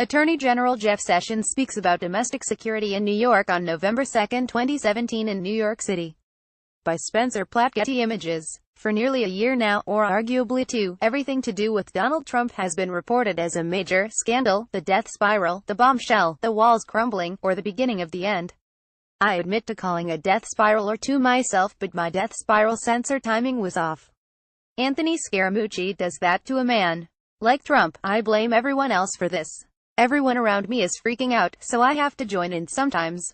Attorney General Jeff Sessions speaks about domestic security in New York on November 2, 2017 in New York City. By Spencer Platt. Getty Images. For nearly a year now, or arguably two, everything to do with Donald Trump has been reported as a major scandal, the death spiral, the bombshell, the walls crumbling, or the beginning of the end. I admit to calling a death spiral or two myself, but my death spiral sensor timing was off. Anthony Scaramucci does that to a man. Like Trump, I blame everyone else for this. Everyone around me is freaking out, so I have to join in sometimes.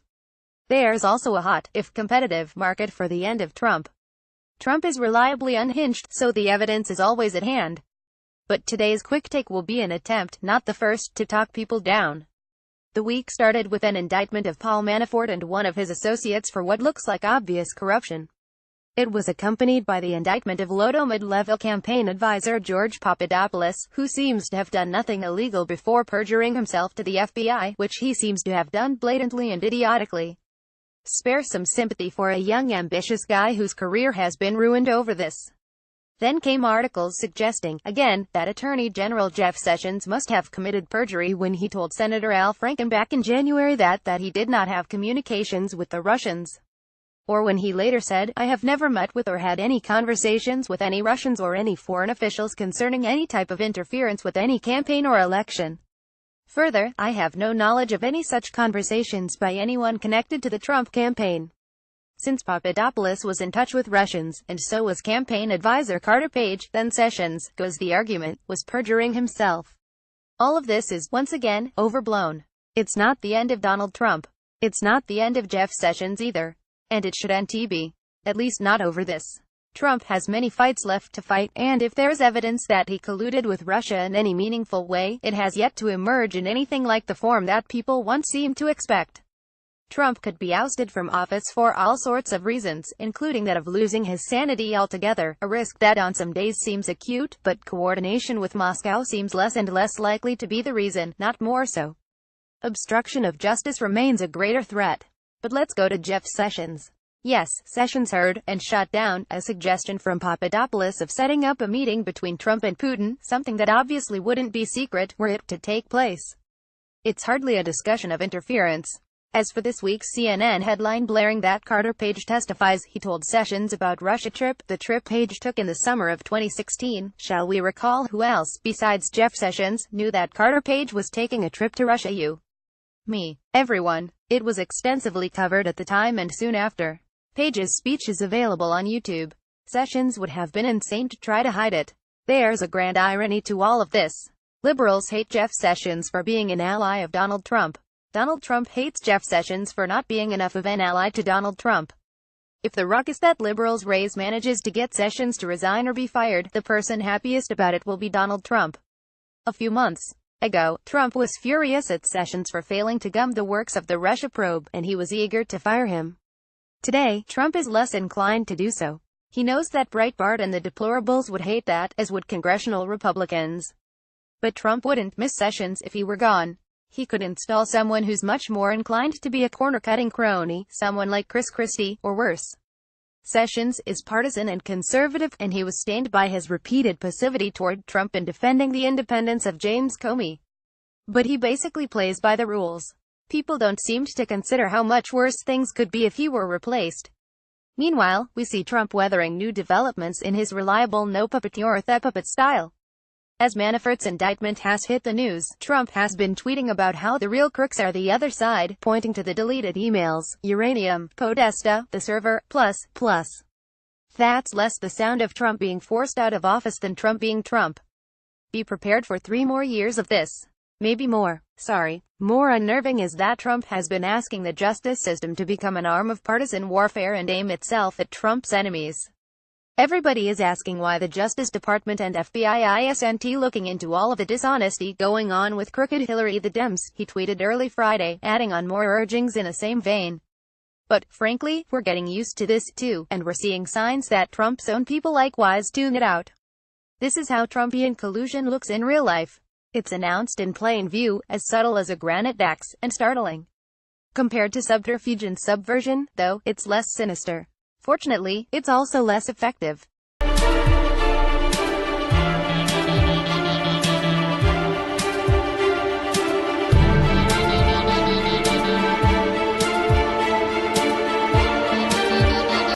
There's also a hot, if competitive, market for the end of Trump. Trump is reliably unhinged, so the evidence is always at hand. But today's quick take will be an attempt, not the first, to talk people down. The week started with an indictment of Paul Manafort and one of his associates for what looks like obvious corruption. It was accompanied by the indictment of Loto mid-level campaign advisor George Papadopoulos, who seems to have done nothing illegal before perjuring himself to the FBI, which he seems to have done blatantly and idiotically. Spare some sympathy for a young ambitious guy whose career has been ruined over this. Then came articles suggesting, again, that Attorney General Jeff Sessions must have committed perjury when he told Senator Al Franken back in January that he did not have communications with the Russians. Or when he later said, "I have never met with or had any conversations with any Russians or any foreign officials concerning any type of interference with any campaign or election. Further, I have no knowledge of any such conversations by anyone connected to the Trump campaign." Since Papadopoulos was in touch with Russians, and so was campaign advisor Carter Page, then Sessions, goes the argument, was perjuring himself. All of this is, once again, overblown. It's not the end of Donald Trump. It's not the end of Jeff Sessions either. And it shouldn't be. At least not over this. Trump has many fights left to fight, and if there's evidence that he colluded with Russia in any meaningful way, it has yet to emerge in anything like the form that people once seemed to expect. Trump could be ousted from office for all sorts of reasons, including that of losing his sanity altogether, a risk that on some days seems acute, but coordination with Moscow seems less and less likely to be the reason, not more so. Obstruction of justice remains a greater threat. But let's go to Jeff Sessions. Yes, Sessions heard, and shot down, a suggestion from Papadopoulos of setting up a meeting between Trump and Putin, something that obviously wouldn't be secret, were it to take place. It's hardly a discussion of interference. As for this week's CNN headline blaring that Carter Page testifies he told Sessions about Russia trip, the trip Page took in the summer of 2016, shall we recall who else, besides Jeff Sessions, knew that Carter Page was taking a trip to Russia? You, me, everyone. It was extensively covered at the time and soon after. Page's speech is available on YouTube. Sessions would have been insane to try to hide it. There's a grand irony to all of this. Liberals hate Jeff Sessions for being an ally of Donald Trump. Donald Trump hates Jeff Sessions for not being enough of an ally to Donald Trump. If the ruckus that liberals raise manages to get Sessions to resign or be fired, the person happiest about it will be Donald Trump. A few months ago, Trump was furious at Sessions for failing to gum the works of the Russia probe, and he was eager to fire him. Today, Trump is less inclined to do so. He knows that Breitbart and the deplorables would hate that, as would congressional Republicans. But Trump wouldn't miss Sessions if he were gone. He could install someone who's much more inclined to be a corner-cutting crony, someone like Chris Christie, or worse. Sessions is partisan and conservative, and he was stained by his repeated passivity toward Trump in defending the independence of James Comey. But he basically plays by the rules. People don't seem to consider how much worse things could be if he were replaced. Meanwhile, we see Trump weathering new developments in his reliable no-puppet nor the-puppet style. As Manafort's indictment has hit the news, Trump has been tweeting about how the real crooks are the other side, pointing to the deleted emails, uranium, Podesta, the server, plus. That's less the sound of Trump being forced out of office than Trump being Trump. Be prepared for 3 more years of this. Maybe more. Sorry. More unnerving is that Trump has been asking the justice system to become an arm of partisan warfare and aim itself at Trump's enemies. Everybody is asking why the Justice Department and FBI isn't looking into all of the dishonesty going on with crooked Hillary the Dems, he tweeted early Friday, adding on more urgings in the same vein. But, frankly, we're getting used to this, too, and we're seeing signs that Trump's own people likewise tune it out. This is how Trumpian collusion looks in real life. It's announced in plain view, as subtle as a granite axe, and startling. Compared to subterfuge and subversion, though, it's less sinister. Fortunately, it's also less effective.